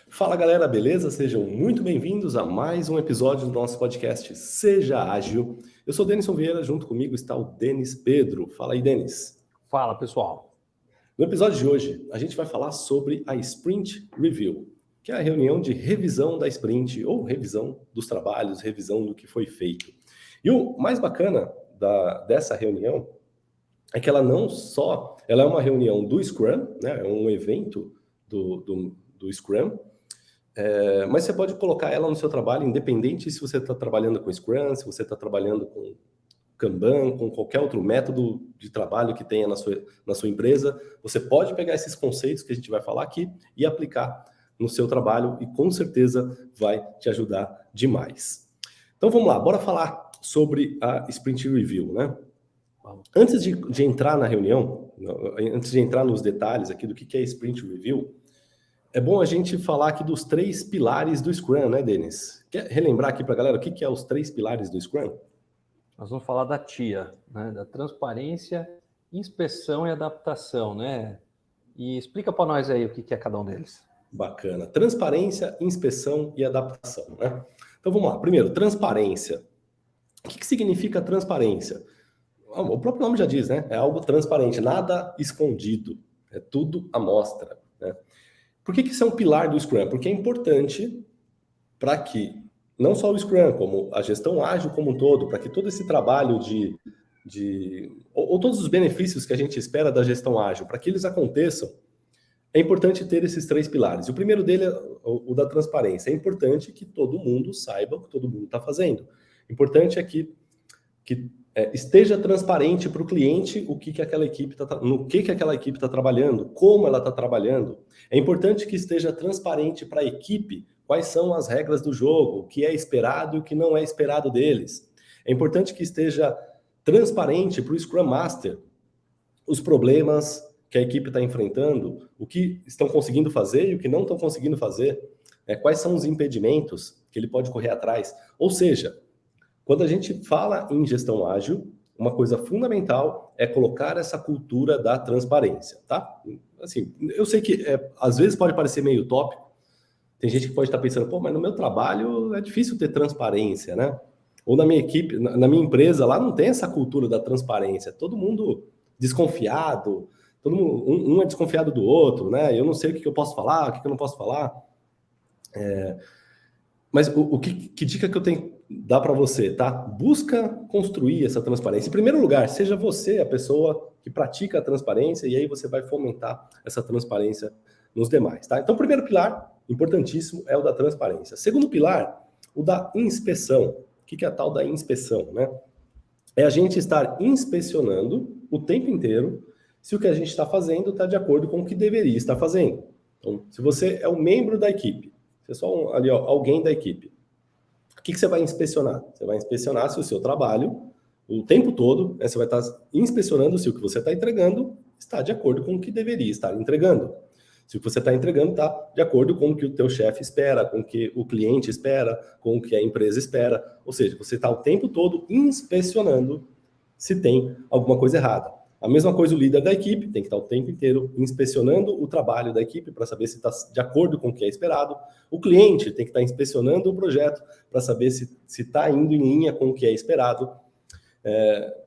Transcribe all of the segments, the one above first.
Fala galera, beleza? Sejam muito bem-vindos a mais um episódio do nosso podcast Seja Ágil. Eu sou o Denison Vieira, junto comigo está o Denis Pedro. Fala aí, Denis. Fala, pessoal. No episódio de hoje, a gente vai falar sobre a Sprint Review, que é a reunião de revisão da sprint ou revisão dos trabalhos, revisão do que foi feito. E o mais bacana dessa reunião é que ela não só ela é uma reunião do Scrum, né? É um evento do Scrum, mas você pode colocar ela no seu trabalho, independente se você está trabalhando com Scrum, se você está trabalhando com Kanban, com qualquer outro método de trabalho que tenha na sua empresa. Você pode pegar esses conceitos que a gente vai falar aqui e aplicar no seu trabalho e com certeza vai te ajudar demais. Então vamos lá, bora falar sobre a Sprint Review, né? Antes de entrar na reunião, antes de entrar nos detalhes aqui do que é Sprint Review, é bom a gente falar aqui dos 3 pilares do Scrum, né, Denis? Quer relembrar aqui para a galera o que é os 3 pilares do Scrum? Nós vamos falar da TIA, né? Da transparência, inspeção e adaptação, né? E explica para nós aí o que é cada um deles. Bacana. Transparência, inspeção e adaptação, né? Então vamos lá. Primeiro, transparência. O que significa transparência? O próprio nome já diz, né? É algo transparente, nada escondido. É tudo à mostra, né? Por que isso é um pilar do Scrum? Porque é importante para que não só o Scrum, como a gestão ágil como um todo, para que todo esse trabalho ou todos os benefícios que a gente espera da gestão ágil, para que eles aconteçam, é importante ter esses 3 pilares. O primeiro dele é o da transparência. É importante que todo mundo saiba o que todo mundo está fazendo. Importante é que esteja transparente para o cliente no que aquela equipe está trabalhando, como ela está trabalhando. É importante que esteja transparente para a equipe quais são as regras do jogo, o que é esperado e o que não é esperado deles. É importante que esteja transparente para o Scrum Master os problemas que a equipe está enfrentando, o que estão conseguindo fazer e o que não estão conseguindo fazer, quais são os impedimentos que ele pode correr atrás. Ou seja, quando a gente fala em gestão ágil, uma coisa fundamental é colocar essa cultura da transparência, tá? Assim, eu sei que às vezes pode parecer meio utópico, tem gente que pode estar pensando, pô, mas no meu trabalho é difícil ter transparência, né? Ou na minha equipe, na minha empresa, lá não tem essa cultura da transparência, todo mundo desconfiado, todo mundo, um é desconfiado do outro, né? Eu não sei o que eu posso falar, o que eu não posso falar. Mas que dica que eu tenho dar para você, tá? Busca construir essa transparência. Em primeiro lugar, seja você a pessoa que pratica a transparência e aí você vai fomentar essa transparência nos demais, tá? Então, o primeiro pilar, importantíssimo, é o da transparência. Segundo pilar, o da inspeção. O que é a tal da inspeção, né? É a gente estar inspecionando o tempo inteiro se o que a gente está fazendo está de acordo com o que deveria estar fazendo. Então, se você é um membro da equipe, você é só alguém da equipe, o que você vai inspecionar? Você vai inspecionar se o seu trabalho, o tempo todo, você vai estar inspecionando se o que você está entregando está de acordo com o que deveria estar entregando. Se o que você está entregando está de acordo com o que o teu chefe espera, com o que o cliente espera, com o que a empresa espera. Ou seja, você está o tempo todo inspecionando se tem alguma coisa errada. A mesma coisa o líder da equipe, tem que estar o tempo inteiro inspecionando o trabalho da equipe para saber se está de acordo com o que é esperado. O cliente tem que estar inspecionando o projeto para saber se está indo em linha com o que é esperado.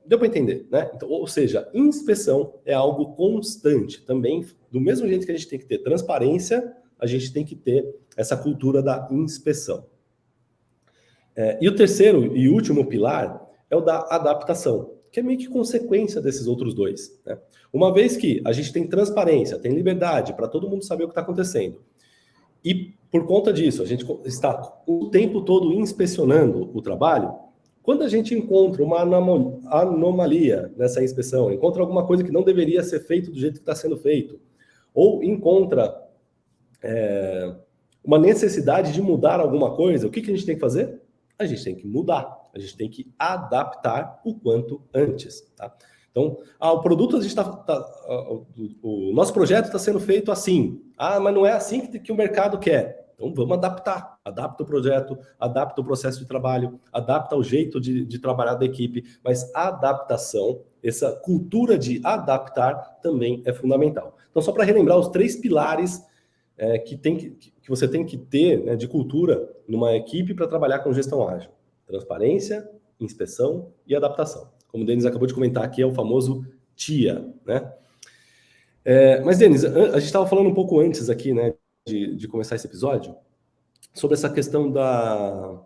Deu para entender, né? Então, ou seja, inspeção é algo constante. Também, do mesmo jeito que a gente tem que ter transparência, a gente tem que ter essa cultura da inspeção. E o terceiro e último pilar é o da adaptação, que é meio que consequência desses outros dois, né? Uma vez que a gente tem transparência, tem liberdade para todo mundo saber o que está acontecendo, e por conta disso, a gente está o tempo todo inspecionando o trabalho, quando a gente encontra uma anomalia nessa inspeção, encontra alguma coisa que não deveria ser feito do jeito que está sendo feito, ou encontra uma necessidade de mudar alguma coisa, o que a gente tem que fazer? A gente tem que mudar, a gente tem que adaptar o quanto antes, tá? Então, o produto, o nosso projeto está sendo feito assim. Mas não é assim que o mercado quer. Então, vamos adaptar. Adapta o projeto, adapta o processo de trabalho, adapta o jeito de trabalhar da equipe. Mas a adaptação, essa cultura de adaptar também é fundamental. Então, só para relembrar os 3 pilares que que você tem que ter, né, de cultura numa equipe para trabalhar com gestão ágil? Transparência, inspeção e adaptação. Como o Denis acabou de comentar aqui, é o famoso TIA, né? Mas, Denis, a gente estava falando um pouco antes aqui, né, de começar esse episódio, sobre essa questão da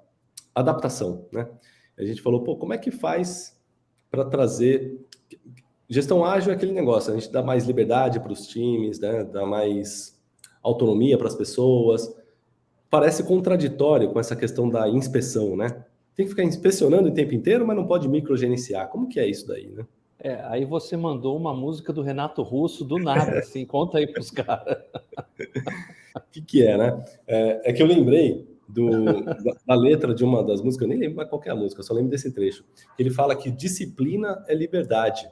adaptação, né? A gente falou, pô, como é que faz para trazer... Gestão ágil é aquele negócio, a gente dá mais liberdade para os times, né? Dá mais autonomia para as pessoas. Parece contraditório com essa questão da inspeção, né? Tem que ficar inspecionando o tempo inteiro, mas não pode microgerenciar. Como que é isso daí, né? Aí você mandou uma música do Renato Russo do nada, assim, conta aí para os caras. O que é, né? É que eu lembrei da letra de uma das músicas, eu nem lembro mais qual que é a música, eu só lembro desse trecho. Ele fala que disciplina é liberdade.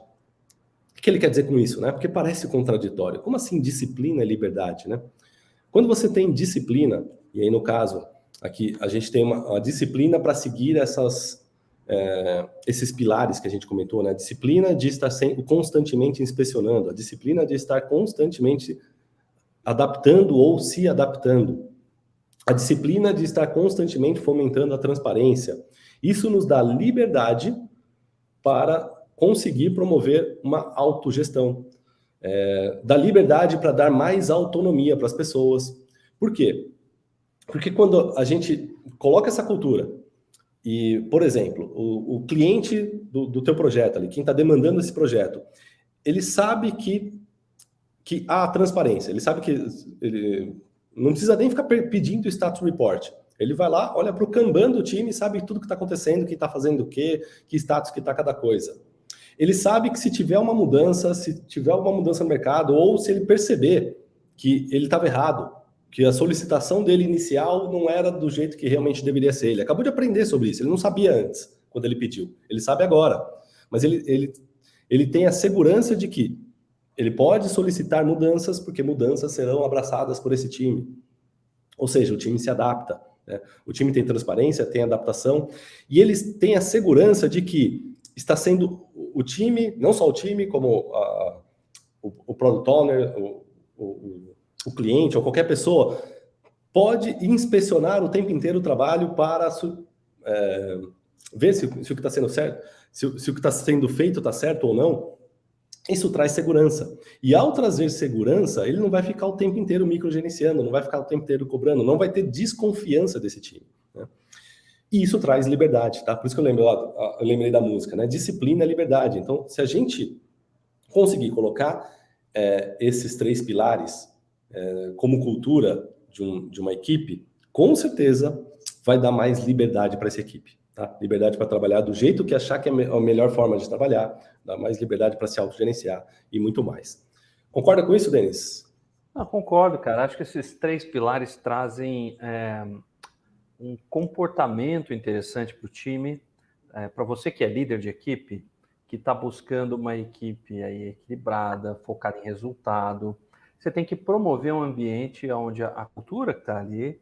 O que ele quer dizer com isso, né? Porque parece contraditório. Como assim disciplina é liberdade, né? Quando você tem disciplina, e aí no caso, aqui a gente tem uma disciplina para seguir esses pilares que a gente comentou, né? A disciplina de estar sempre constantemente inspecionando, a disciplina de estar constantemente adaptando ou se adaptando, a disciplina de estar constantemente fomentando a transparência. Isso nos dá liberdade para conseguir promover uma autogestão. Dá liberdade para dar mais autonomia para as pessoas. Por quê? Porque quando a gente coloca essa cultura e, por exemplo, o cliente do teu projeto ali, quem está demandando esse projeto, ele sabe que há transparência, ele sabe que ele não precisa nem ficar pedindo status report. Ele vai lá, olha para o Kanban do time, sabe tudo que está acontecendo, quem está fazendo o quê, que status que está cada coisa. Ele sabe que se tiver uma mudança, no mercado, ou se ele perceber que ele estava errado, que a solicitação dele inicial não era do jeito que realmente deveria ser. Ele acabou de aprender sobre isso, ele não sabia antes, quando ele pediu. Ele sabe agora. Mas ele tem a segurança de que ele pode solicitar mudanças, porque mudanças serão abraçadas por esse time. Ou seja, o time se adapta, né? O time tem transparência, tem adaptação, e eles têm a segurança de que está sendo o time, não só o time, como o product owner, o cliente ou qualquer pessoa, pode inspecionar o tempo inteiro o trabalho para ver se o que está sendo certo, se o que está sendo feito está certo ou não. Isso traz segurança. E ao trazer segurança, ele não vai ficar o tempo inteiro microgerenciando, não vai ficar o tempo inteiro cobrando, não vai ter desconfiança desse time, né? E isso traz liberdade, tá? Por isso que eu lembrei da música, né? Disciplina é liberdade. Então, se a gente conseguir colocar esses 3 pilares como cultura de uma equipe, com certeza vai dar mais liberdade para essa equipe, tá? Liberdade para trabalhar do jeito que achar que é a melhor forma de trabalhar, dá mais liberdade para se autogerenciar e muito mais. Concorda com isso, Denis? Concordo, cara. Acho que esses 3 pilares trazem um comportamento interessante para o time. Para você que é líder de equipe, que está buscando uma equipe aí equilibrada, focada em resultado, você tem que promover um ambiente onde a cultura que está ali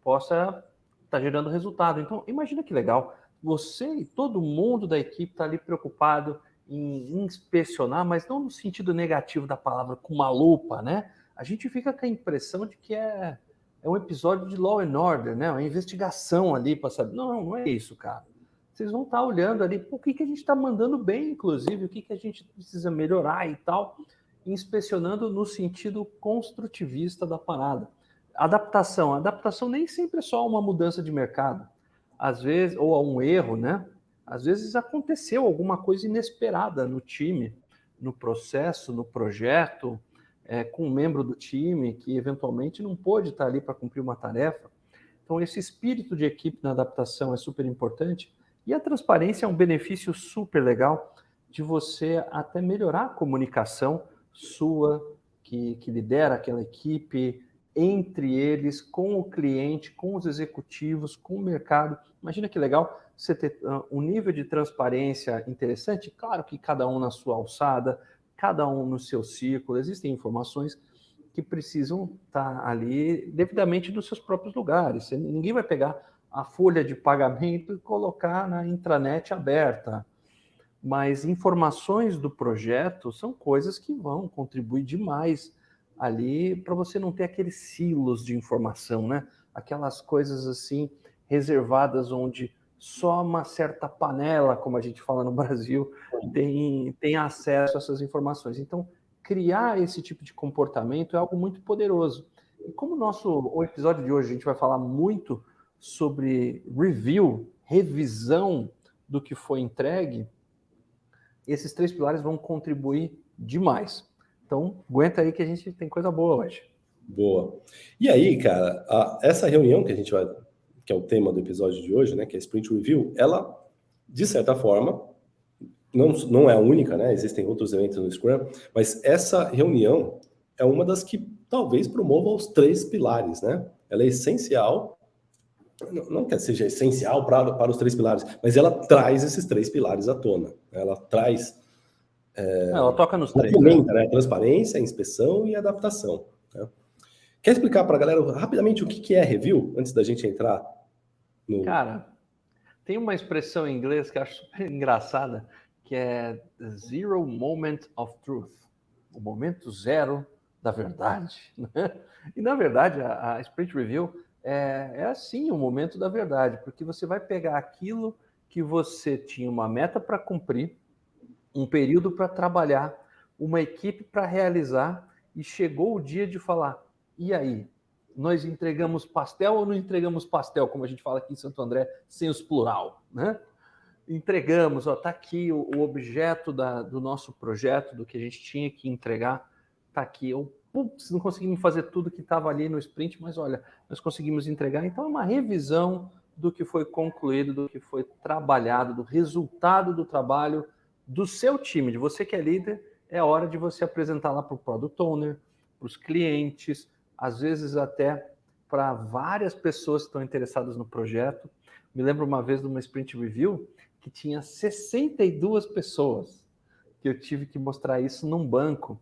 possa estar gerando resultado. Então, imagina que legal. Você e todo mundo da equipe está ali preocupado em inspecionar, mas não no sentido negativo da palavra, com uma lupa, né? A gente fica com a impressão de que é um episódio de Law and Order, né? Uma investigação ali para saber. Não é isso, cara. Vocês vão estar olhando ali, o que a gente está mandando bem, inclusive, o que a gente precisa melhorar e tal, inspecionando no sentido construtivista da parada. Adaptação nem sempre é só uma mudança de mercado. Às vezes, ou um erro, né? Às vezes aconteceu alguma coisa inesperada no time, no processo, no projeto, com um membro do time que eventualmente não pôde estar ali para cumprir uma tarefa. Então, esse espírito de equipe na adaptação é super importante. E a transparência é um benefício super legal de você até melhorar a comunicação sua, que lidera aquela equipe, entre eles, com o cliente, com os executivos, com o mercado. Imagina que legal você ter um nível de transparência interessante. Claro que cada um na sua alçada, cada um no seu círculo, existem informações que precisam estar ali devidamente nos seus próprios lugares. Ninguém vai pegar a folha de pagamento e colocar na intranet aberta. Mas informações do projeto são coisas que vão contribuir demais ali para você não ter aqueles silos de informação, né? Aquelas coisas assim reservadas onde só uma certa panela, como a gente fala no Brasil, tem acesso a essas informações. Então, criar esse tipo de comportamento é algo muito poderoso. E como o episódio de hoje a gente vai falar muito sobre review, revisão do que foi entregue, esses 3 pilares vão contribuir demais. Então, aguenta aí que a gente tem coisa boa hoje. Boa. E aí, cara, essa reunião que a gente vai, que é o tema do episódio de hoje, né, que é a Sprint Review, ela, de certa forma, não é a única, né? Existem outros eventos no Scrum, mas essa reunião é uma das que talvez promova os 3 pilares, né? Ela é essencial, não quer seja essencial para os 3 pilares, mas ela traz esses 3 pilares à tona. Ela traz... Ela toca nos 3. Comenta, né? Transparência, inspeção e adaptação. Né? Quer explicar para a galera rapidamente o que é review, antes da gente entrar no... Cara, tem uma expressão em inglês que eu acho super engraçada, que é zero moment of truth, o momento zero da verdade. Né? E, na verdade, a Sprint Review é assim o momento da verdade, porque você vai pegar aquilo que você tinha uma meta para cumprir, um período para trabalhar, uma equipe para realizar, e chegou o dia de falar, e aí? Nós entregamos pastel ou não entregamos pastel, como a gente fala aqui em Santo André, sem os plural, né? Entregamos, ó, tá aqui o objeto do nosso projeto, do que a gente tinha que entregar, tá aqui. Eu, putz, não conseguimos fazer tudo que estava ali no sprint, mas olha, nós conseguimos entregar. Então é uma revisão do que foi concluído, do que foi trabalhado, do resultado do trabalho do seu time, de você que é líder. É hora de você apresentar lá para o Product Owner, para os clientes, às vezes até para várias pessoas que estão interessadas no projeto. Me lembro uma vez de uma Sprint Review que tinha 62 pessoas, que eu tive que mostrar isso num banco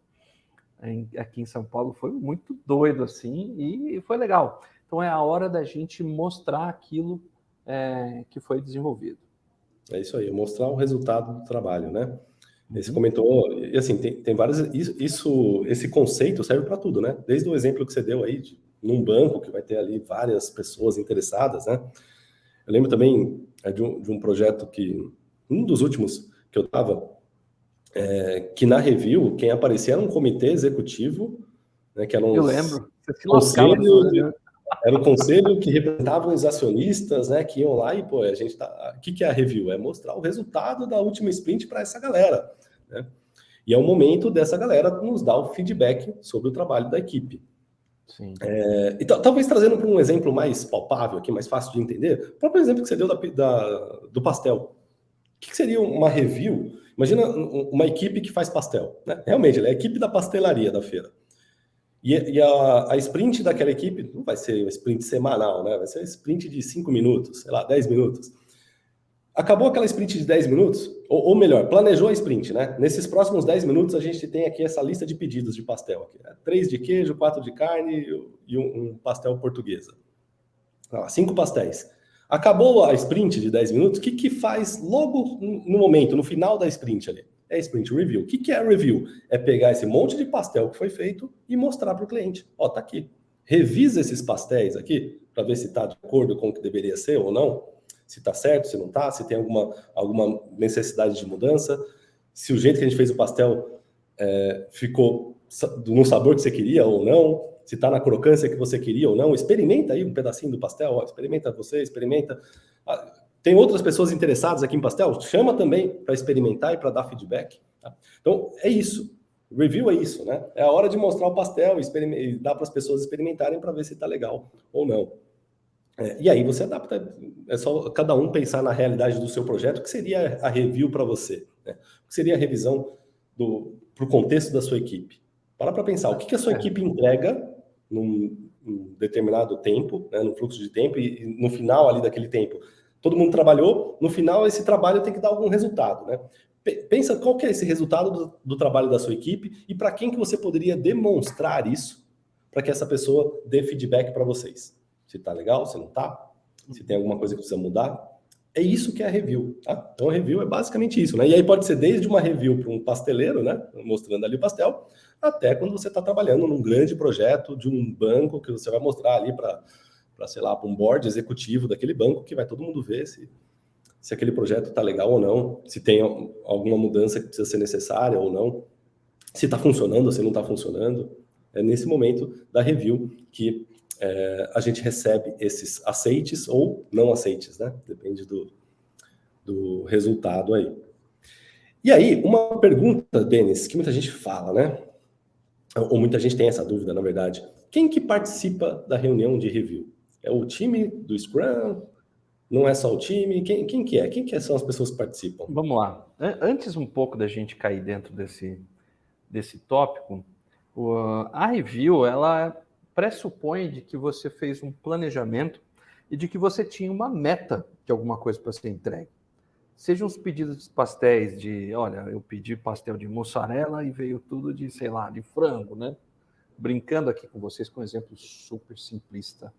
aqui em São Paulo. Foi muito doido assim e foi legal. Então é a hora da gente mostrar aquilo que foi desenvolvido. É isso aí, mostrar o resultado do trabalho, né? Você comentou, e assim, tem várias. Esse conceito serve para tudo, né? Desde o exemplo que você deu aí, num banco que vai ter ali várias pessoas interessadas, né? Eu lembro também de um projeto que, um dos últimos que eu estava, que na review, quem aparecia era um comitê executivo, né? Que era um Eu lembro, você se lascava conselho, era o conselho que representava os acionistas, né? Que iam lá e, pô, a gente tá. O que é a review? É mostrar o resultado da última sprint para essa galera. Né? E é o momento dessa galera nos dar o feedback sobre o trabalho da equipe. Sim. Então, talvez trazendo para um exemplo mais palpável aqui, mais fácil de entender, o próprio exemplo que você deu do pastel. O que seria uma review? Imagina uma equipe que faz pastel. Né? Realmente, ela é a equipe da pastelaria da feira. E a sprint daquela equipe não vai ser uma sprint semanal, né? Vai ser uma sprint de 5 minutos, sei lá, 10 minutos. Acabou aquela sprint de 10 minutos, ou melhor, planejou a sprint, né? Nesses próximos 10 minutos, a gente tem aqui essa lista de pedidos de pastel. Aqui, né? 3 de queijo, 4 de carne e um pastel portuguesa. 5 pastéis. Acabou a sprint de 10 minutos, o que faz logo no momento, no final da sprint ali? É sprint review. O que é review? É pegar esse monte de pastel que foi feito e mostrar para o cliente. Ó, tá aqui. Revisa esses pastéis aqui, para ver se está de acordo com o que deveria ser ou não. Se está certo, se não está, se tem alguma necessidade de mudança, se o jeito que a gente fez o pastel ficou no sabor que você queria ou não, se está na crocância que você queria ou não. Experimenta aí um pedacinho do pastel, ó, experimenta você, experimenta. Tem outras pessoas interessadas aqui em pastel? Chama também para experimentar e para dar feedback. Tá? Então, é isso. Review é isso, né? É a hora de mostrar o pastel e dar para as pessoas experimentarem para ver se está legal ou não. E aí você adapta, é só cada um pensar na realidade do seu projeto, o que seria a review para você, né? O que seria a revisão para o contexto da sua equipe. Para pensar, o que a sua equipe entrega num determinado tempo, né, num fluxo de tempo, e no final ali daquele tempo, todo mundo trabalhou, no final esse trabalho tem que dar algum resultado, né? Pensa qual que é esse resultado do trabalho da sua equipe e para quem que você poderia demonstrar isso para que essa pessoa dê feedback para vocês. Se tá legal, se não tá, se tem alguma coisa que precisa mudar. É isso que é a review, tá? Então, a review é basicamente isso, né? E aí pode ser desde uma review para um pasteleiro, né? Mostrando ali o pastel, até quando você está trabalhando num grande projeto de um banco que você vai mostrar ali para, sei lá, para um board executivo daquele banco, que vai todo mundo ver se aquele projeto está legal ou não, se tem alguma mudança que precisa ser necessária ou não, se está funcionando ou se não está funcionando. É nesse momento da review que a gente recebe esses aceites ou não aceites, né? Depende do resultado aí. E aí, uma pergunta, Denis, que muita gente fala, né? Ou muita gente tem essa dúvida, na verdade. Quem que participa da reunião de review? É o time do Scrum? Não é só o time? Quem que é? Quem que são as pessoas que participam? Vamos lá. Antes um pouco da gente cair dentro desse tópico, a review, ela pressupõe de que você fez um planejamento e de que você tinha uma meta de alguma coisa para ser entregue. Sejam os pedidos de pastéis de, olha, eu pedi pastel de mussarela e veio tudo de, sei lá, de frango, né? Brincando aqui com vocês com um exemplo super simplista.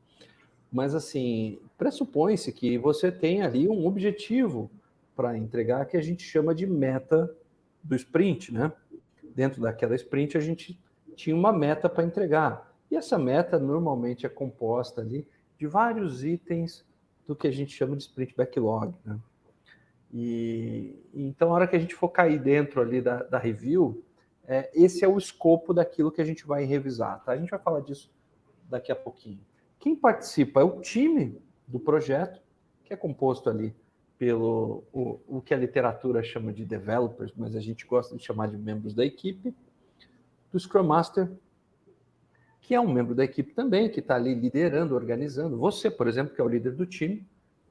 Mas, assim, pressupõe-se que você tem ali um objetivo para entregar que a gente chama de meta do sprint, né? Dentro daquela sprint, a gente tinha uma meta para entregar. E essa meta normalmente é composta ali de vários itens do que a gente chama de sprint backlog, né? E então, a hora que a gente for cair dentro ali da review, esse é o escopo daquilo que a gente vai revisar, tá? A gente vai falar disso daqui a pouquinho. Quem participa é o time do projeto, que é composto ali pelo o que a literatura chama de developers, mas a gente gosta de chamar de membros da equipe, do Scrum Master, que é um membro da equipe também, que está ali liderando, organizando. Você, por exemplo, que é o líder do time,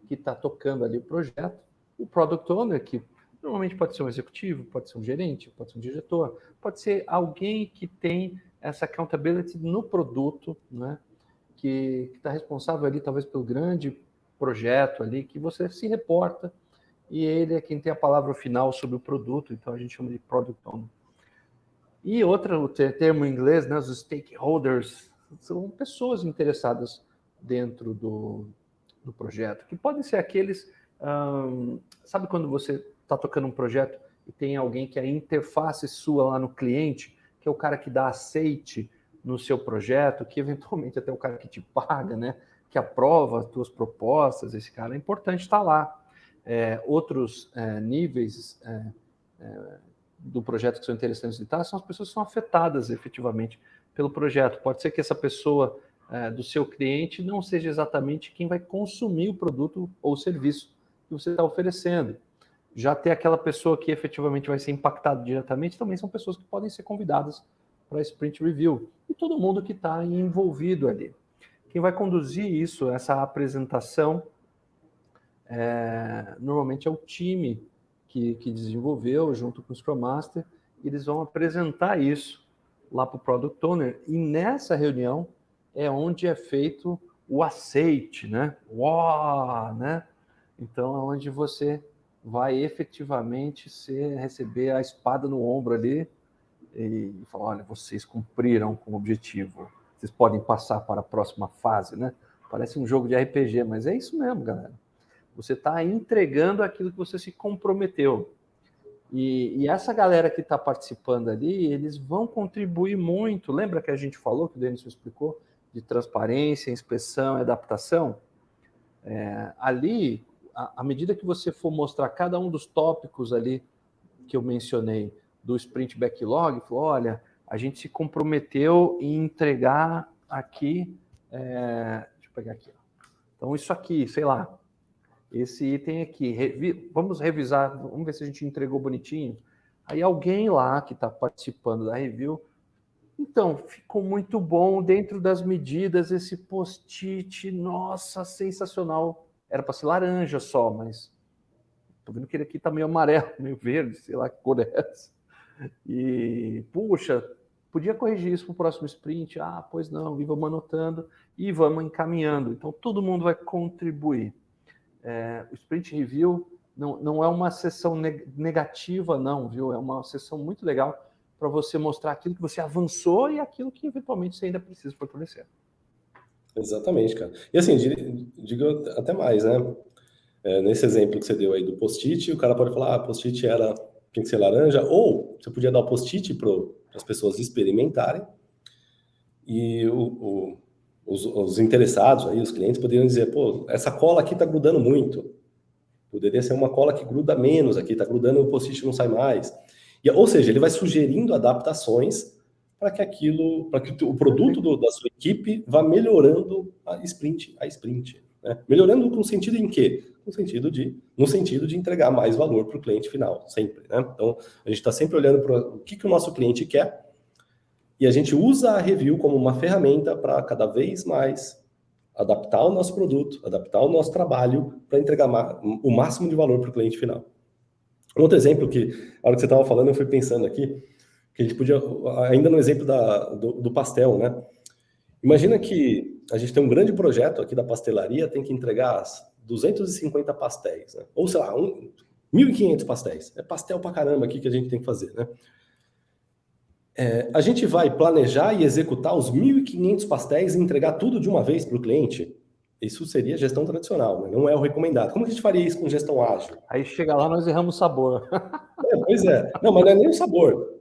que está tocando ali o projeto. O Product Owner, que normalmente pode ser um executivo, pode ser um gerente, pode ser um diretor, pode ser alguém que tem essa accountability no produto, né? Que está responsável ali talvez pelo grande projeto ali, que você se reporta, e ele é quem tem a palavra final sobre o produto, então a gente chama de Product Owner. E outra, o termo em inglês, né, os stakeholders, são pessoas interessadas dentro do projeto, que podem ser aqueles, sabe quando você está tocando um projeto e tem alguém que é a interface sua lá no cliente, que é o cara que dá aceite no seu projeto, que eventualmente até o cara que te paga, né, que aprova as tuas propostas, esse cara é importante estar lá. Outros níveis do projeto que são interessantes de estar são as pessoas que são afetadas efetivamente pelo projeto. Pode ser que essa pessoa do seu cliente não seja exatamente quem vai consumir o produto ou o serviço que você está oferecendo. Já ter aquela pessoa que efetivamente vai ser impactada diretamente também são pessoas que podem ser convidadas para a Sprint Review. E todo mundo que está envolvido ali. Quem vai conduzir isso, essa apresentação, normalmente é o time que desenvolveu junto com o Scrum Master, e eles vão apresentar isso lá para o Product Owner, e nessa reunião é onde é feito o aceite, né? Uau, né? Então, é onde você vai efetivamente receber a espada no ombro ali e falar, olha, vocês cumpriram com o objetivo, vocês podem passar para a próxima fase, né? Parece um jogo de RPG, mas é isso mesmo, galera. Você está entregando aquilo que você se comprometeu. E essa galera que está participando ali, eles vão contribuir muito. Lembra que a gente falou, que o Denis explicou, de transparência, inspeção e adaptação? Ali, à medida que você for mostrar cada um dos tópicos ali que eu mencionei do Sprint Backlog, falou, olha, a gente se comprometeu em entregar aqui, deixa eu pegar aqui. Então, isso aqui, sei lá, esse item aqui, vamos revisar, vamos ver se a gente entregou bonitinho. Aí alguém lá que está participando da review, então, ficou muito bom dentro das medidas esse post-it, nossa, sensacional. Era para ser laranja só, mas tô vendo que ele aqui está meio amarelo, meio verde, sei lá que cor é essa. E, puxa, podia corrigir isso para o próximo sprint? Ah, pois não, e vamos anotando e vamos encaminhando. Então, todo mundo vai contribuir. O Sprint Review não é uma sessão negativa, não, viu? É uma sessão muito legal para você mostrar aquilo que você avançou e aquilo que eventualmente você ainda precisa fortalecer. Exatamente, cara. E assim, digo até mais, né? Nesse exemplo que você deu aí do post-it, o cara pode falar, post-it tinha que ser laranja, ou você podia dar o post-it para as pessoas experimentarem, e os interessados, aí, os clientes, poderiam dizer, pô, essa cola aqui está grudando muito, poderia ser uma cola que gruda menos aqui, está grudando, o post-it não sai mais. Ou seja, ele vai sugerindo adaptações para que o produto da sua equipe vá melhorando a sprint, né? Melhorando no sentido em quê? No sentido de entregar mais valor para o cliente final, sempre, né? Então, a gente está sempre olhando para o que o nosso cliente quer e a gente usa a review como uma ferramenta para cada vez mais adaptar o nosso produto, adaptar o nosso trabalho para entregar o máximo de valor para o cliente final. Outro exemplo que, a hora que você estava falando, eu fui pensando aqui, que a gente podia, ainda no exemplo do pastel, né? Imagina que a gente tem um grande projeto aqui da pastelaria, tem que entregar 250 pastéis, né? Ou sei lá, 1.500 pastéis. É pastel pra caramba aqui que a gente tem que fazer, né? A gente vai planejar e executar os 1.500 pastéis e entregar tudo de uma vez para o cliente? Isso seria gestão tradicional, né? Não é o recomendado. Como que a gente faria isso com gestão ágil? Aí chega lá, nós erramos o sabor. Pois é. Não, mas não é nem o sabor.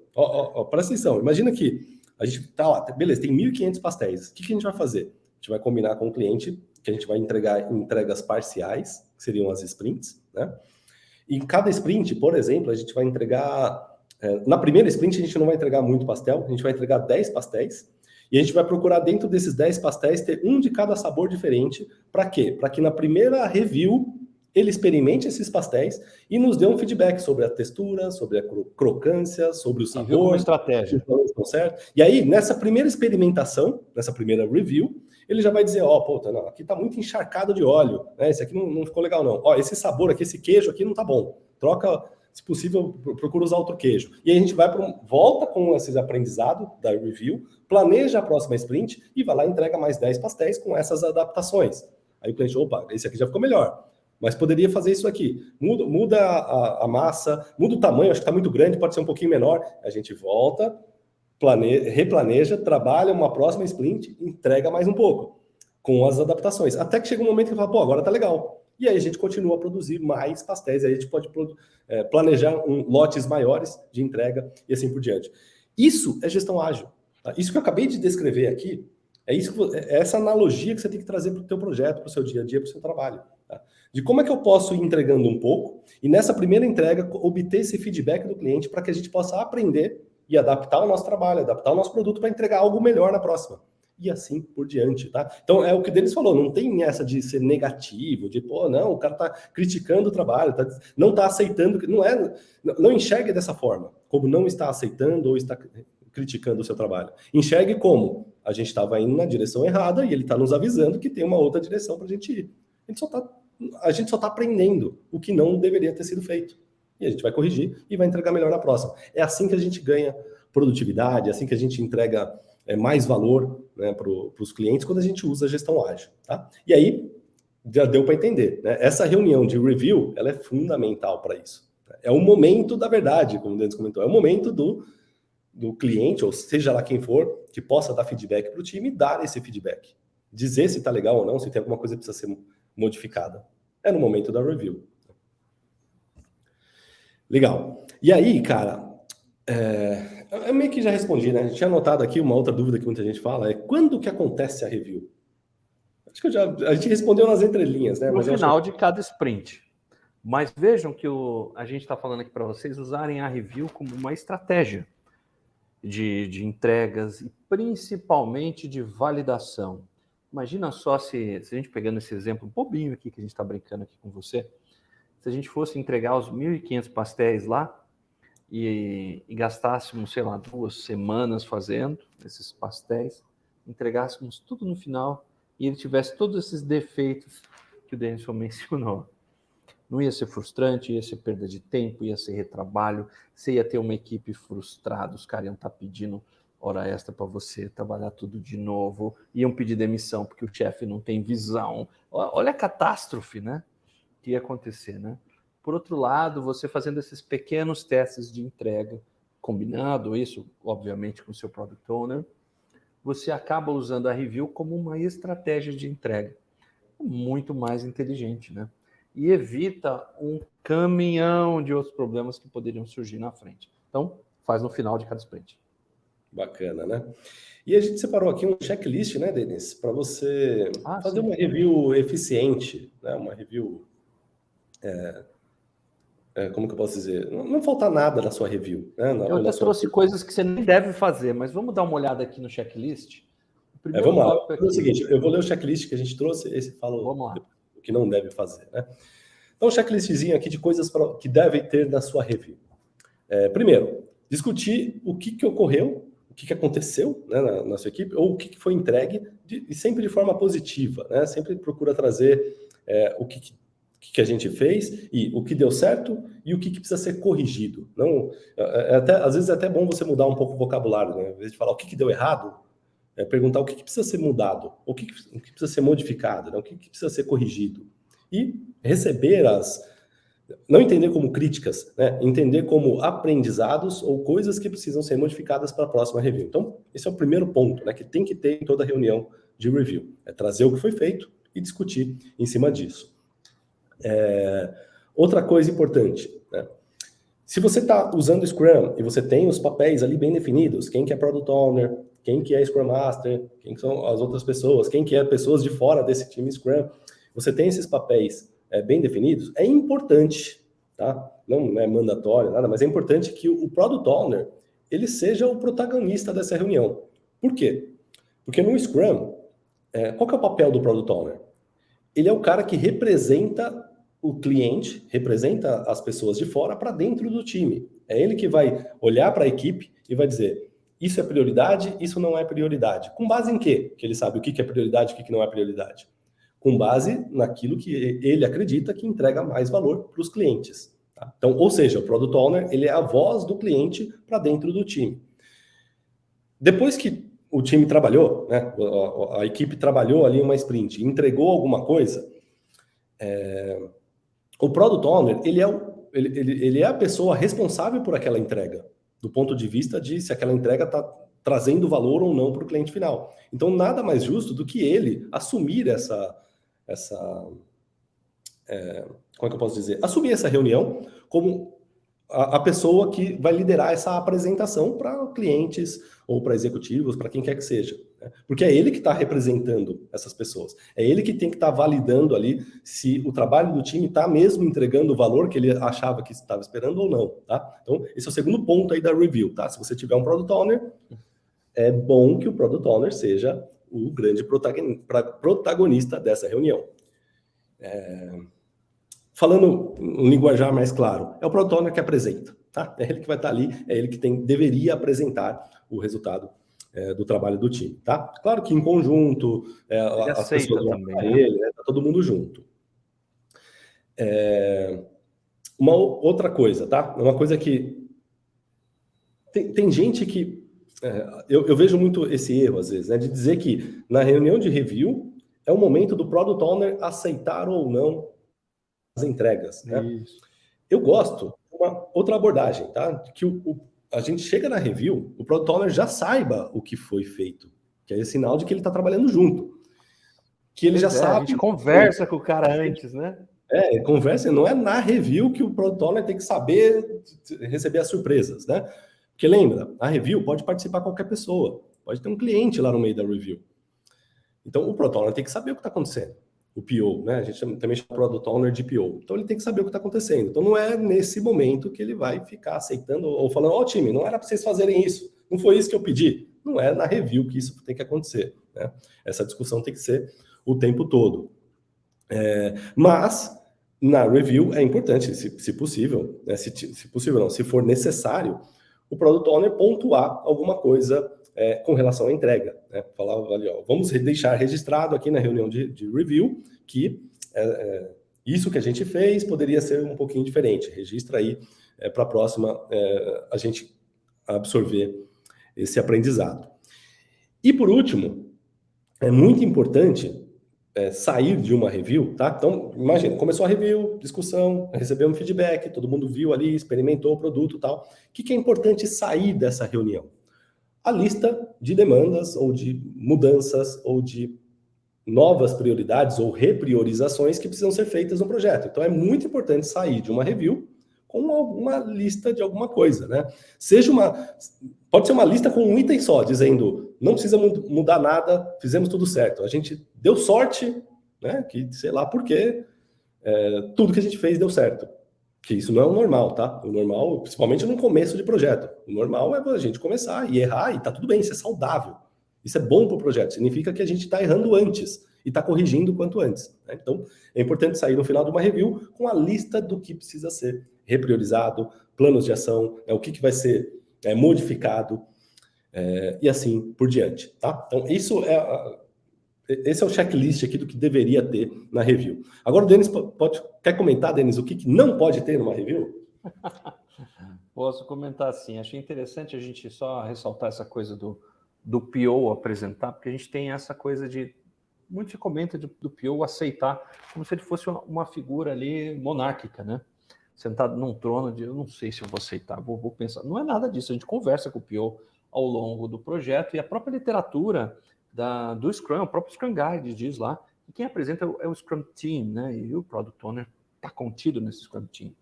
Presta atenção. Imagina que a gente tá lá, beleza, tem 1.500 pastéis. O que a gente vai fazer? A gente vai combinar com o cliente que a gente vai entregar entregas parciais, que seriam as sprints, né? E em cada sprint, por exemplo, a gente vai entregar... na primeira sprint, a gente não vai entregar muito pastel, a gente vai entregar 10 pastéis, e a gente vai procurar dentro desses 10 pastéis ter um de cada sabor diferente. Para quê? Para que na primeira review ele experimente esses pastéis e nos dê um feedback sobre a textura, sobre a crocância, sobre o sabor. Viu como estratégia. Certo? E aí, nessa primeira experimentação, nessa primeira review, ele já vai dizer, puta, não, aqui tá muito encharcado de óleo, né? Esse aqui não ficou legal, não. Esse sabor aqui, esse queijo aqui não tá bom. Troca, se possível, procura usar outro queijo. E aí a gente volta com esses aprendizados da review, planeja a próxima sprint e vai lá e entrega mais 10 pastéis com essas adaptações. Aí o cliente, opa, esse aqui já ficou melhor. Mas poderia fazer isso aqui. Muda a massa, muda o tamanho, acho que está muito grande, pode ser um pouquinho menor. A gente volta, replaneja, trabalha uma próxima sprint, entrega mais um pouco, com as adaptações. Até que chega um momento que fala, agora tá legal. E aí a gente continua a produzir mais pastéis, aí a gente pode planejar lotes maiores de entrega e assim por diante. Isso é gestão ágil. Tá? Isso que eu acabei de descrever aqui, é essa analogia que você tem que trazer para o teu projeto, para o seu dia a dia, para o seu trabalho. Tá? De como é que eu posso ir entregando um pouco e nessa primeira entrega obter esse feedback do cliente para que a gente possa aprender e adaptar o nosso trabalho, adaptar o nosso produto para entregar algo melhor na próxima. E assim por diante, tá? Então, é o que o Denis falou, não tem essa de ser negativo, de, não, o cara tá criticando o trabalho, não tá aceitando, não enxergue dessa forma, como não está aceitando ou está criticando o seu trabalho. Enxergue como a gente estava indo na direção errada e ele está nos avisando que tem uma outra direção para a gente ir. A gente só tá aprendendo o que não deveria ter sido feito. E a gente vai corrigir e vai entregar melhor na próxima. É assim que a gente ganha produtividade, é assim que a gente entrega mais valor, né, para os clientes quando a gente usa a gestão ágil. Tá? E aí, já deu para entender. Né? Essa reunião de review ela é fundamental para isso. É o momento da verdade, como o Denis comentou, é o momento do cliente, ou seja lá quem for, que possa dar feedback para o time e dar esse feedback. Dizer se está legal ou não, se tem alguma coisa que precisa ser modificada. É no momento da review. Legal. E aí, cara, eu meio que já respondi, né? A gente tinha anotado aqui uma outra dúvida que muita gente fala, quando que acontece a review? Acho que a gente respondeu nas entrelinhas, né? No final de cada sprint. Mas vejam que a gente está falando aqui para vocês usarem a review como uma estratégia de entregas e principalmente de validação. Imagina só se a gente pegando esse exemplo bobinho aqui que a gente está brincando aqui com você, se a gente fosse entregar os 1.500 pastéis lá e gastássemos, sei lá, 2 semanas fazendo esses pastéis, entregássemos tudo no final e ele tivesse todos esses defeitos que o Denison mencionou. Não ia ser frustrante, ia ser perda de tempo, ia ser retrabalho, você ia ter uma equipe frustrada, os caras iam estar pedindo hora extra para você trabalhar tudo de novo, iam pedir demissão porque o chefe não tem visão. Olha a catástrofe, né, que ia acontecer, né? Por outro lado, você fazendo esses pequenos testes de entrega, combinado isso, obviamente, com o seu Product Owner, você acaba usando a review como uma estratégia de entrega muito mais inteligente, né? e evita um caminhão de outros problemas que poderiam surgir na frente. Então, faz no final de cada sprint. Bacana, né? E a gente separou aqui um checklist, né, Denis, para você fazer sim. uma review eficiente, né? Uma review, como que eu posso dizer? Não faltar nada na sua review, né? Eu até trouxe coisas que você nem deve fazer, mas vamos dar uma olhada aqui no checklist. Vamos lá. É o seguinte, eu vou ler o checklist que a gente trouxe, esse fala o que não deve fazer, né? Então, um checklistzinho aqui de coisas que devem ter na sua review. Primeiro, discutir o que ocorreu, o que aconteceu, né, na sua equipe, ou o que foi entregue, e sempre de forma positiva, né? Sempre procura trazer o que a gente fez, e o que deu certo, e o que precisa ser corrigido. Não, às vezes é até bom você mudar um pouco o vocabulário, né? Ao invés de falar o que deu errado, perguntar o que precisa ser mudado, o que precisa ser modificado, né? O que precisa ser corrigido. E receber não entender como críticas, né? Entender como aprendizados ou coisas que precisam ser modificadas para a próxima review. Então, esse é o primeiro ponto, né, que tem que ter em toda reunião de review. É trazer o que foi feito e discutir em cima disso. Outra coisa importante, né? Se você está usando Scrum e você tem os papéis ali bem definidos, quem que é Product Owner, quem que é Scrum Master, quem que são as outras pessoas, quem que é pessoas de fora desse time Scrum, você tem esses papéis bem definidos, é importante, tá? Não é mandatório, nada, mas é importante que o Product Owner, ele seja o protagonista dessa reunião. Por quê? Porque no Scrum, qual que é o papel do Product Owner? Ele é o cara que representa o cliente, representa as pessoas de fora para dentro do time. É ele que vai olhar para a equipe e vai dizer, isso é prioridade, isso não é prioridade. Com base em quê? Que ele sabe o que é prioridade e o que não é prioridade. Com base naquilo que ele acredita que entrega mais valor para os clientes. Tá? Então, ou seja, o Product Owner, ele é a voz do cliente para dentro do time. Depois que o time trabalhou, né, a equipe trabalhou ali uma sprint, entregou alguma coisa, o Product Owner, ele é a pessoa responsável por aquela entrega, do ponto de vista de se aquela entrega está trazendo valor ou não para o cliente final. Então, nada mais justo do que ele assumir como é que eu posso dizer? Assumir essa reunião como a pessoa que vai liderar essa apresentação para clientes ou para executivos, para quem quer que seja. Né? Porque é ele que está representando essas pessoas. É ele que tem que estar validando ali se o trabalho do time está mesmo entregando o valor que ele achava que estava esperando ou não. Tá? Então, esse é o segundo ponto aí da review. Tá? Se você tiver um Product Owner, é bom que o Product Owner seja o grande protagonista dessa reunião. Falando um linguajar mais claro, é o Product Owner que apresenta, tá? É ele que vai estar ali, é ele que deveria apresentar o resultado do trabalho do time, tá? Claro que em conjunto, as pessoas vão também, para ele, né? Tá todo mundo junto. Uma outra coisa, tá? Uma coisa que tem gente que eu vejo muito esse erro às vezes, né? De dizer que na reunião de review é o momento do Product Owner aceitar ou não as entregas, né? Isso. Eu gosto de uma outra abordagem, tá? Que a gente chega na review, o Product Owner já saiba o que foi feito, que é sinal de que ele está trabalhando junto. Que ele já sabe. A gente conversa com o cara antes, né? Conversa, não é na review que o Product Owner tem que saber receber as surpresas, né? Porque lembra, a review pode participar qualquer pessoa, pode ter um cliente lá no meio da review. Então o Product Owner tem que saber o que está acontecendo. O PO, né? A gente também chama Product Owner de PO. Então ele tem que saber o que está acontecendo. Então não é nesse momento que ele vai ficar aceitando ou falando, ó, time, não era para vocês fazerem isso. Não foi isso que eu pedi. Não é na review que isso tem que acontecer, né? Essa discussão tem que ser o tempo todo. Mas na review é importante, se possível, né? Se possível não, se for necessário, o Product Owner pontuar alguma coisa com relação à entrega, né? Falar ali, ó, vamos deixar registrado aqui na reunião de review que isso que a gente fez poderia ser um pouquinho diferente. Registra aí para a próxima a gente absorver esse aprendizado. E por último, é muito importante sair de uma review, tá? Então, imagina, começou a review, discussão, recebeu um feedback, todo mundo viu ali, experimentou o produto e tal. O que é importante sair dessa reunião? A lista de demandas ou de mudanças ou de novas prioridades ou repriorizações que precisam ser feitas no projeto. Então é muito importante sair de uma review com alguma lista de alguma coisa, né? Pode ser uma lista com um item só, dizendo, não precisa mudar nada, fizemos tudo certo. A gente deu sorte, né? Que sei lá por quê, tudo que a gente fez deu certo. Que isso não é o normal, tá? O normal, principalmente no começo de projeto. O normal é a gente começar e errar e tá tudo bem, isso é saudável. Isso é bom para o projeto, significa que a gente está errando antes e está corrigindo quanto antes, né? Então, é importante sair no final de uma review com a lista do que precisa ser repriorizado, planos de ação, o que vai ser modificado, e assim por diante, tá? Então, esse é o checklist aqui do que deveria ter na review. Agora o Denis quer comentar, Denis, o que não pode ter numa review? Posso comentar sim. Achei interessante a gente só ressaltar essa coisa do PO apresentar, porque a gente tem essa coisa de... Muito se comenta do PO aceitar como se ele fosse uma figura ali monárquica, né? Sentado num trono de, eu não sei se eu vou aceitar, vou pensar. Não é nada disso, a gente conversa com o PO ao longo do projeto e a própria literatura do Scrum, o próprio Scrum Guide diz lá, que quem apresenta é o Scrum Team, né? E o Product Owner está contido nesse Scrum Team.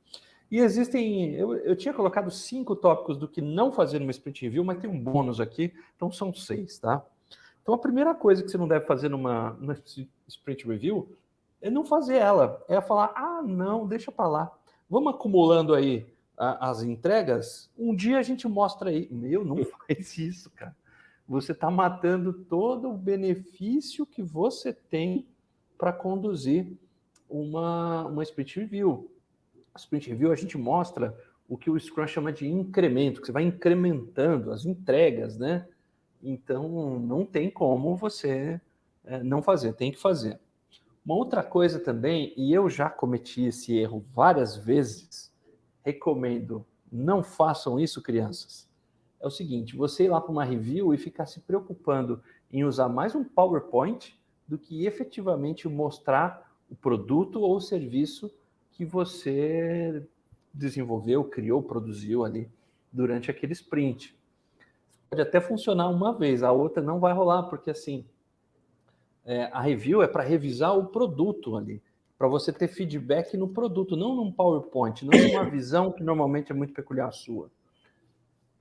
E existem, eu tinha colocado 5 tópicos do que não fazer numa Sprint Review, mas tem um bônus aqui, então são 6, tá? Então a primeira coisa que você não deve fazer numa Sprint Review é não fazer ela, é falar, não, deixa para lá. Vamos acumulando aí as entregas, um dia a gente mostra aí. Não faz isso, cara. Você está matando todo o benefício que você tem para conduzir uma Sprint Review. A Sprint Review a gente mostra o que o Scrum chama de incremento, que você vai incrementando as entregas, né? Então, não tem como você não fazer, tem que fazer. Uma outra coisa também, e eu já cometi esse erro várias vezes, recomendo, não façam isso, crianças. É o seguinte, você ir lá para uma review e ficar se preocupando em usar mais um PowerPoint do que efetivamente mostrar o produto ou o serviço que você desenvolveu, criou, produziu ali durante aquele sprint. Pode até funcionar uma vez, a outra não vai rolar, porque assim, a review é para revisar o produto ali, para você ter feedback no produto, não num PowerPoint, não numa visão que normalmente é muito peculiar sua.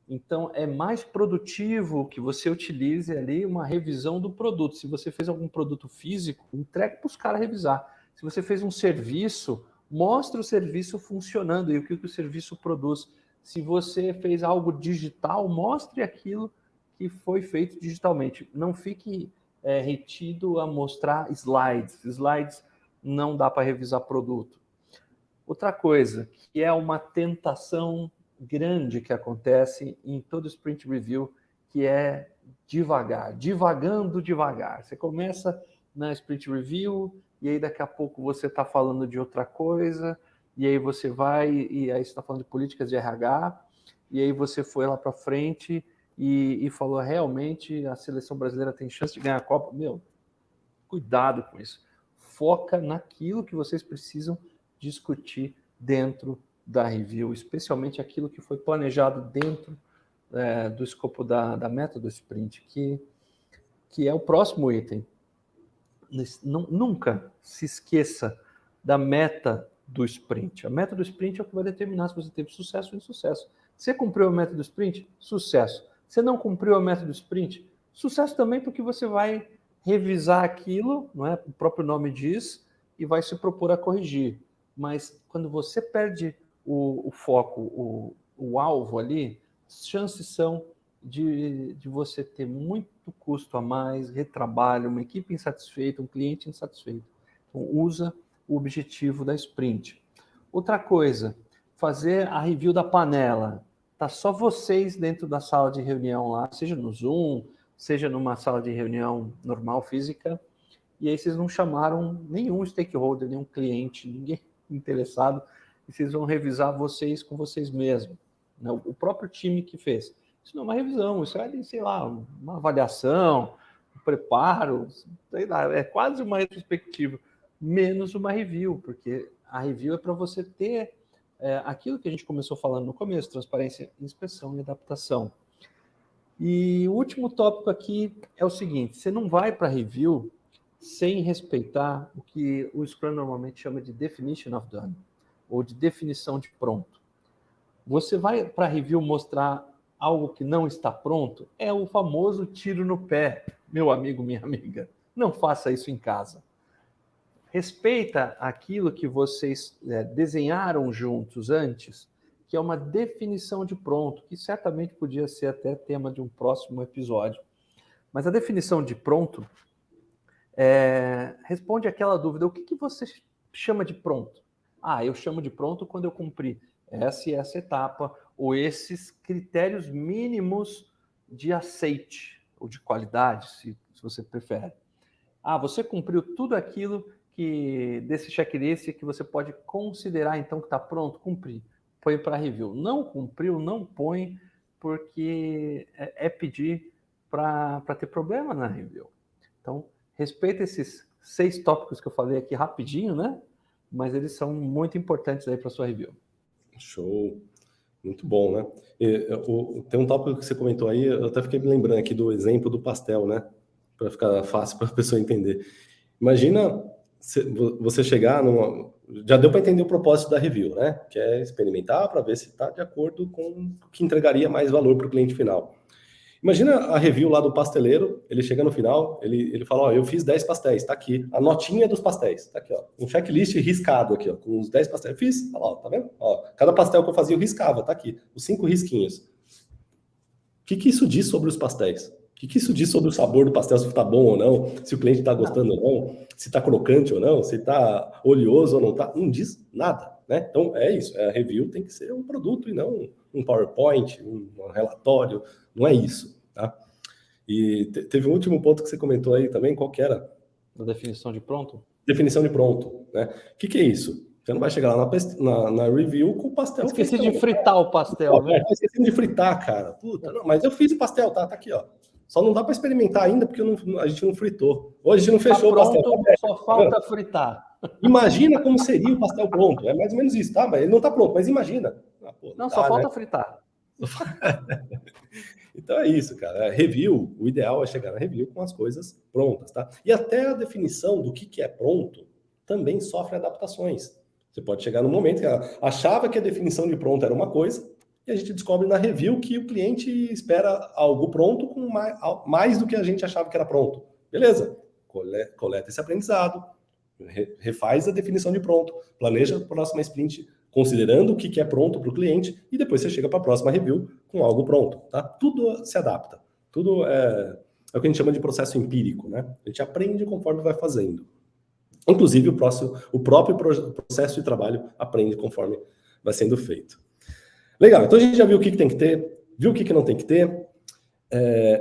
Então, é mais produtivo que você utilize ali uma revisão do produto. Se você fez algum produto físico, entregue para os caras revisar. Se você fez um serviço, mostre o serviço funcionando e o que o serviço produz. Se você fez algo digital, mostre aquilo que foi feito digitalmente. Não fique retido a mostrar slides. Slides não dá para revisar produto. Outra coisa, que é uma tentação grande que acontece em todo Sprint Review, que é devagar, divagando devagar. Você começa na Sprint Review e aí daqui a pouco você está falando de outra coisa e aí você vai e aí você está falando de políticas de RH e aí você foi lá para frente e falou realmente a seleção brasileira tem chance de ganhar a Copa. Cuidado com isso. Foca naquilo que vocês precisam discutir dentro da review, especialmente aquilo que foi planejado dentro do escopo da meta do sprint, que é o próximo item. Nunca se esqueça da meta do sprint. A meta do sprint é o que vai determinar se você teve sucesso ou insucesso. Você cumpriu a meta do sprint? Sucesso. Você não cumpriu a meta do sprint? Sucesso também, porque você vai revisar aquilo, não é? O próprio nome diz, e vai se propor a corrigir. Mas quando você perde o foco, o alvo ali, chances são de você ter muito custo a mais, retrabalho, uma equipe insatisfeita, um cliente insatisfeito. Então, usa o objetivo da sprint. Outra coisa, fazer a review da panela. Tá só vocês dentro da sala de reunião lá, seja no Zoom, seja numa sala de reunião normal, física, e aí vocês não chamaram nenhum stakeholder, nenhum cliente, ninguém interessado, e vocês vão revisar vocês com vocês mesmos. Né? O próprio time que fez. Isso não é uma revisão, isso é, sei lá, uma avaliação, um preparo, sei lá, é quase uma retrospectiva, menos uma review, porque a review é para você ter aquilo que a gente começou falando no começo, transparência, inspeção e adaptação. E o último tópico aqui é o seguinte, você não vai para a review sem respeitar o que o Scrum normalmente chama de definition of done, ou de definição de pronto. Você vai para a review mostrar algo que não está pronto? É o famoso tiro no pé, meu amigo, minha amiga. Não faça isso em casa. Respeita aquilo que vocês desenharam juntos antes, que é uma definição de pronto, que certamente podia ser até tema de um próximo episódio. Mas a definição de pronto responde àquela dúvida: o que você chama de pronto? Eu chamo de pronto quando eu cumpri essa e essa etapa, ou esses critérios mínimos de aceite, ou de qualidade, se você prefere. Você cumpriu tudo aquilo que desse checklist que você pode considerar, então, que está pronto, cumprir. Põe para review. Não cumpriu, não põe, porque é pedir para ter problema na review. Então, respeita esses 6 tópicos que eu falei aqui rapidinho, né? Mas eles são muito importantes aí para sua review. Show. Muito bom, né? Tem um tópico que você comentou aí, eu até fiquei me lembrando aqui do exemplo do pastel, né? Para ficar fácil para a pessoa entender. Imagina você chegar numa... Já deu para entender o propósito da review, né? Que é experimentar para ver se está de acordo com o que entregaria mais valor para o cliente final. Imagina a review lá do pasteleiro, ele chega no final, ele fala, eu fiz 10 pastéis, tá aqui, a notinha dos pastéis, tá aqui, ó, um checklist riscado aqui, ó, com os 10 pastéis, eu fiz, ó, tá vendo? Ó, cada pastel que eu fazia eu riscava, tá aqui, os 5 risquinhos. O que isso diz sobre os pastéis? O que isso diz sobre o sabor do pastel, se tá bom ou não, se o cliente tá gostando ou não, se tá crocante ou não, se tá oleoso ou não tá, não diz nada, né? Então é isso, a review tem que ser um produto e não um PowerPoint, um relatório, não é isso, tá? E teve um último ponto que você comentou aí também, qual que era? Da definição de pronto? Definição de pronto, né? O que é isso? Você não vai chegar lá na review com o pastel. Esqueci de fritar o pastel, né? Esqueci de fritar, cara. Puta, não, mas eu fiz o pastel, tá aqui, ó. Só não dá para experimentar ainda porque a gente não fritou. Hoje a gente não fechou pronto, o pastel. Só falta fritar. Imagina como seria o pastel pronto. É mais ou menos isso, tá? Mas ele não tá pronto, mas imagina. Só falta fritar. Então é isso, cara. Review, o ideal é chegar na review com as coisas prontas, tá? E até a definição do que é pronto também sofre adaptações. Você pode chegar no momento que achava que a definição de pronto era uma coisa e a gente descobre na review que o cliente espera algo pronto com mais do que a gente achava que era pronto. Beleza. Coleta esse aprendizado, refaz a definição de pronto, planeja a próxima sprint considerando o que é pronto para o cliente e depois você chega para a próxima review com algo pronto, tá? Tudo se adapta. Tudo é o que a gente chama de processo empírico, né? A gente aprende conforme vai fazendo. Inclusive, o próprio processo de trabalho aprende conforme vai sendo feito. Legal, então a gente já viu o que tem que ter, viu o que não tem que ter,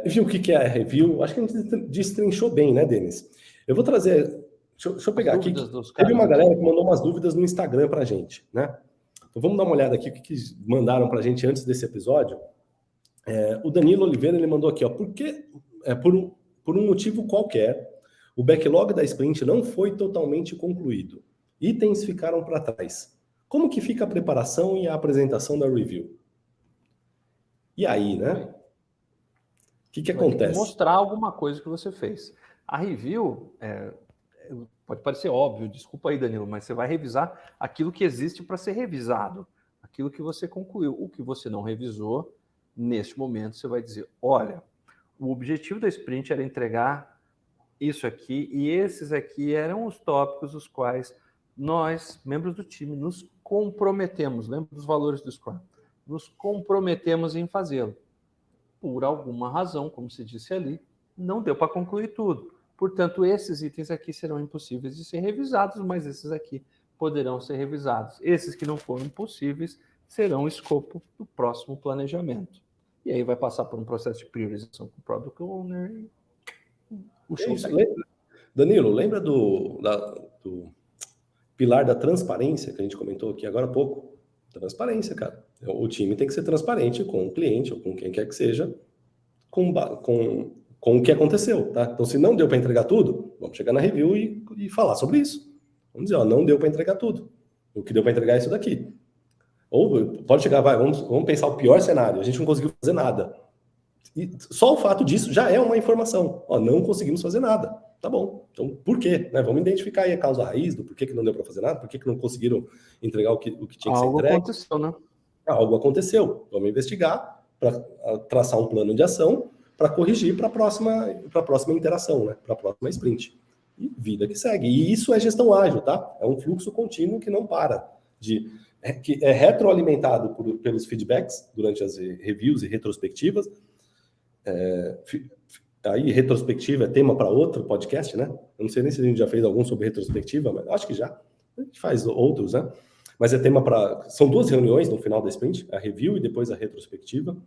viu o que é a review. Acho que a gente destrinchou bem, né, Denis? Eu vou trazer... Deixa eu pegar aqui. Teve uma galera que mandou umas dúvidas no Instagram pra gente, né? Então vamos dar uma olhada aqui o que mandaram pra gente antes desse episódio. O Danilo Oliveira, ele mandou aqui, ó, porque por um motivo qualquer, o backlog da sprint não foi totalmente concluído. Itens ficaram para trás. Como que fica a preparação e a apresentação da review? E aí, né? O que acontece? Tem que mostrar alguma coisa que você fez. A review, pode parecer óbvio, desculpa aí, Danilo, mas você vai revisar aquilo que existe para ser revisado, aquilo que você concluiu. O que você não revisou, neste momento, você vai dizer, olha, o objetivo da sprint era entregar isso aqui, e esses aqui eram os tópicos os quais nós, membros do time, nos comprometemos, lembra dos valores do Scrum, nos comprometemos em fazê-lo. Por alguma razão, como se disse ali, não deu para concluir tudo. Portanto, esses itens aqui serão impossíveis de ser revisados, mas esses aqui poderão ser revisados. Esses que não foram possíveis serão escopo do próximo planejamento. E aí vai passar por um processo de priorização com o Product Owner e o show segue. Danilo, lembra do pilar da transparência que a gente comentou aqui agora há pouco? Transparência, cara. O time tem que ser transparente com o cliente ou com quem quer que seja, com o que aconteceu, tá? Então, se não deu para entregar tudo, vamos chegar na review e falar sobre isso. Vamos dizer, ó, não deu para entregar tudo. O que deu para entregar é isso daqui. Ou pode chegar, vamos pensar o pior cenário, a gente não conseguiu fazer nada. E só o fato disso já é uma informação. Ó, não conseguimos fazer nada. Tá bom. Então, por quê? Né? Vamos identificar aí a causa raiz do porquê que não deu para fazer nada, por que não conseguiram entregar o que tinha que ser Algo entregue. aconteceu, né? Algo aconteceu. Vamos investigar para traçar um plano de ação para corrigir para a próxima interação, né? Para a próxima sprint. E vida que segue. E isso é gestão ágil, tá? É um fluxo contínuo que não para. Que é retroalimentado pelos feedbacks durante as reviews e retrospectivas. Aí, retrospectiva é tema para outro podcast, né? Eu não sei nem se a gente já fez algum sobre retrospectiva, mas acho que já. A gente faz outros, né? Mas é tema para... São 2 reuniões no final da sprint, a review e depois a retrospectiva.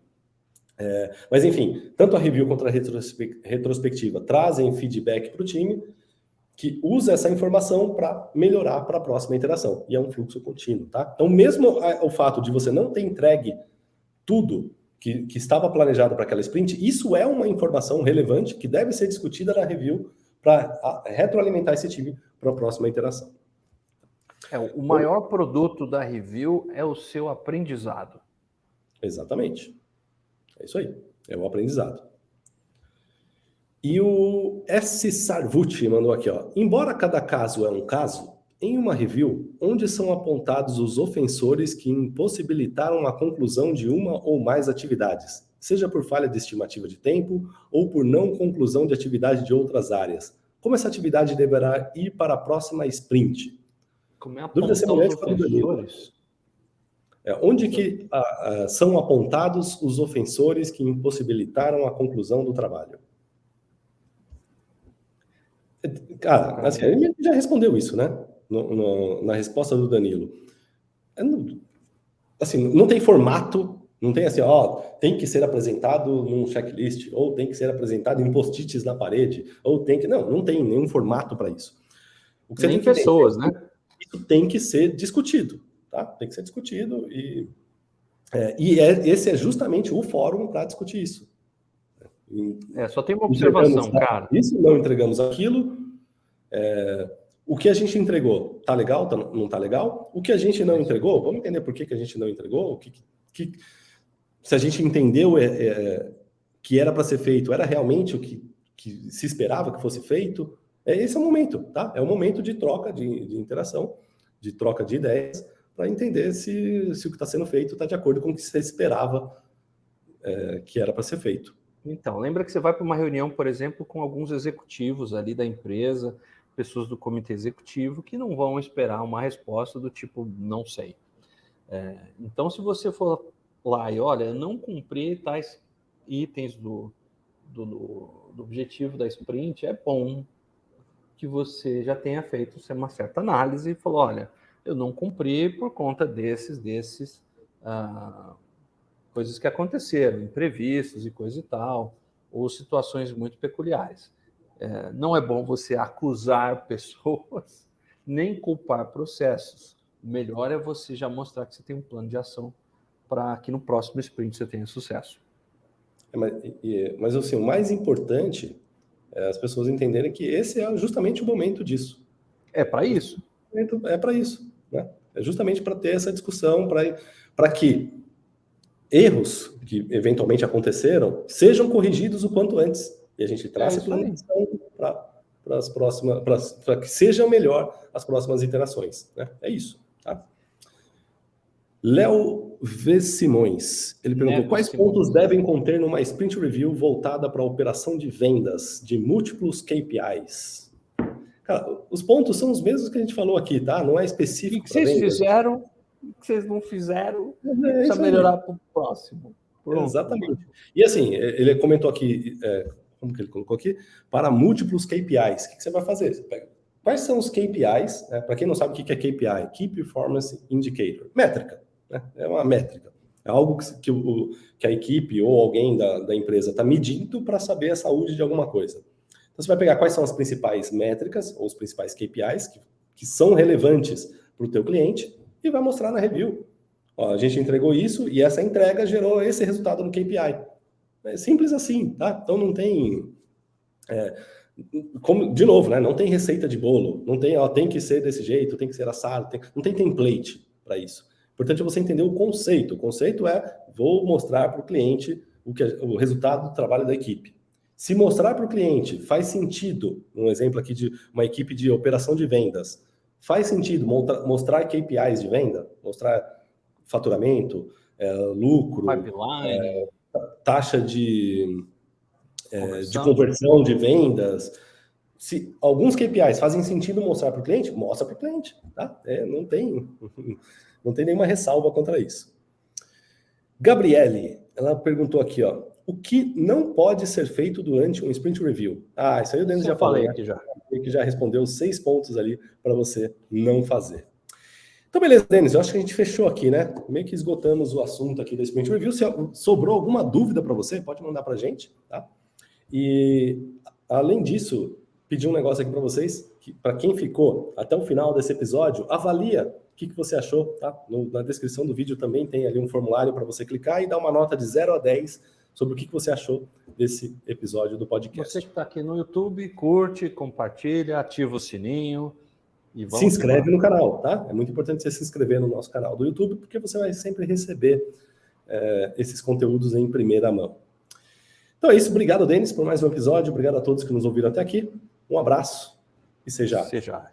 Mas, enfim, tanto a review quanto a retrospectiva trazem feedback para o time, que usa essa informação para melhorar para a próxima interação. E é um fluxo contínuo, tá? Então, mesmo o fato de você não ter entregue tudo que estava planejado para aquela sprint, isso é uma informação relevante que deve ser discutida na review para retroalimentar esse time para a próxima interação. O maior produto da review é o seu aprendizado. Exatamente. É isso aí. É o aprendizado. E o S. Sarvuti mandou aqui, ó. Embora cada caso é um caso, em uma review, onde são apontados os ofensores que impossibilitaram a conclusão de uma ou mais atividades, seja por falha de estimativa de tempo ou por não conclusão de atividade de outras áreas, como essa atividade deverá ir para a próxima sprint? Como é apontar os ofensores? Onde que são apontados os ofensores que impossibilitaram a conclusão do trabalho? Cara, assim, ele já respondeu isso, né? Na resposta do Danilo. Assim, não tem formato, não tem assim, tem que ser apresentado num checklist, ou tem que ser apresentado em post-its na parede, ou tem que... Não tem nenhum formato para isso. O que você tem que pessoas, né? Isso tem que ser discutido, tá? Tem que ser discutido esse é justamente o fórum para discutir isso. Só tem uma observação, cara. Isso, não entregamos aquilo. O que a gente entregou, tá legal? Não tá legal? O que a gente não entregou, vamos entender por que a gente não entregou? Se a gente entendeu que era para ser feito, era realmente o que se esperava que fosse feito? Esse é o momento, tá? É o momento de troca, de interação, de troca de ideias, para entender se o que está sendo feito está de acordo com o que você esperava que era para ser feito. Então, lembra que você vai para uma reunião, por exemplo, com alguns executivos ali da empresa, pessoas do comitê executivo, que não vão esperar uma resposta do tipo, não sei. Então, se você for lá e, olha, não cumpri tais itens do objetivo da sprint, é bom que você já tenha feito uma certa análise e falou, olha, eu não cumpri por conta desses coisas que aconteceram, imprevistos e coisa e tal, ou situações muito peculiares. Não é bom você acusar pessoas, nem culpar processos. O melhor é você já mostrar que você tem um plano de ação para que no próximo sprint você tenha sucesso. Mas assim, o mais importante é as pessoas entenderem que esse é justamente o momento disso. É para isso. É para isso, né? É justamente para ter essa discussão, para que erros que eventualmente aconteceram sejam corrigidos o quanto antes. E a gente traça para as próximas, para que sejam melhor as próximas interações, né? É isso, tá? Léo V. Simões, ele perguntou quais pontos devem conter numa sprint review voltada para a operação de vendas de múltiplos KPIs? Cara, os pontos são os mesmos que a gente falou aqui, tá? Não é específico. O que vocês fizeram, o que vocês não fizeram, precisa melhorar para o próximo. Pronto. Exatamente. E assim, ele comentou aqui, como que ele colocou aqui? Para múltiplos KPIs. O que você vai fazer? Você pega, quais são os KPIs? Para quem não sabe o que é KPI, Key Performance Indicator. Métrica. Né? É uma métrica. É algo que a equipe ou alguém da empresa está medindo para saber a saúde de alguma coisa. Então, você vai pegar quais são as principais métricas ou os principais KPIs que são relevantes para o teu cliente e vai mostrar na review. Ó, a gente entregou isso e essa entrega gerou esse resultado no KPI. É simples assim, tá? Então não tem... de novo, né? Não tem receita de bolo, não tem, tem que ser desse jeito, tem que ser assado, não tem template para isso. Importante é você entender o conceito. O conceito é, vou mostrar para o cliente o resultado do trabalho da equipe. Se mostrar para o cliente faz sentido, um exemplo aqui de uma equipe de operação de vendas, faz sentido mostrar KPIs de venda, mostrar faturamento, lucro, Pipeline, taxa de conversão de vendas. Se alguns KPIs fazem sentido mostrar para o cliente, mostra para o cliente, tá? Não tem nenhuma ressalva contra isso. Gabriele, ela perguntou aqui, ó, o que não pode ser feito durante um sprint review? Isso aí o Denis já falou, aqui já. Que já respondeu 6 pontos ali para você não fazer. Então, beleza, Denis, eu acho que a gente fechou aqui, né? Meio que esgotamos o assunto aqui da sprint review. Se sobrou alguma dúvida para você, pode mandar para a gente, tá? E, além disso, pedir um negócio aqui para vocês, para quem ficou até o final desse episódio, avalia o que você achou, tá? Na descrição do vídeo também tem ali um formulário para você clicar e dar uma nota de 0 a 10 sobre o que você achou desse episódio do podcast. Você que está aqui no YouTube, curte, compartilha, ativa o sininho e vamos se inscreve no canal, tá? É muito importante você se inscrever no nosso canal do YouTube, porque você vai sempre receber esses conteúdos em primeira mão. Então é isso, obrigado, Denis, por mais um episódio, obrigado a todos que nos ouviram até aqui, um abraço e seja ágil.